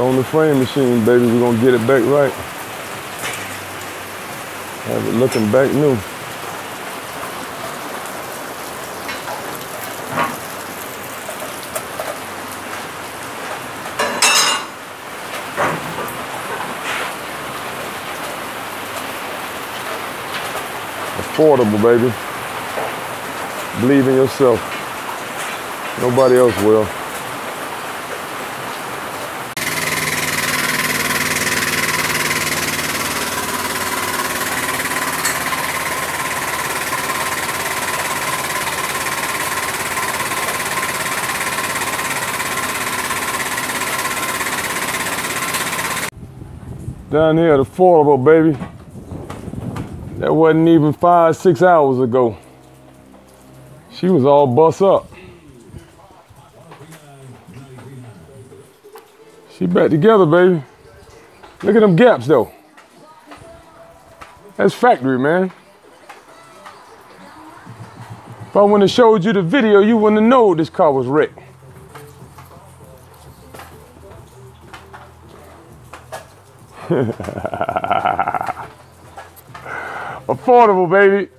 on the frame machine, baby. We're gonna get it back right. Have it looking back new. Affordable, baby. Believe in yourself. Nobody else will. Down here at Affordable, baby. That wasn't even 5-6 hours ago. She was all bust up. She back together, baby. Look at them gaps, though. That's factory, man. If I wouldn't have showed you the video, you wouldn't have known this car was wrecked. Affordable, baby.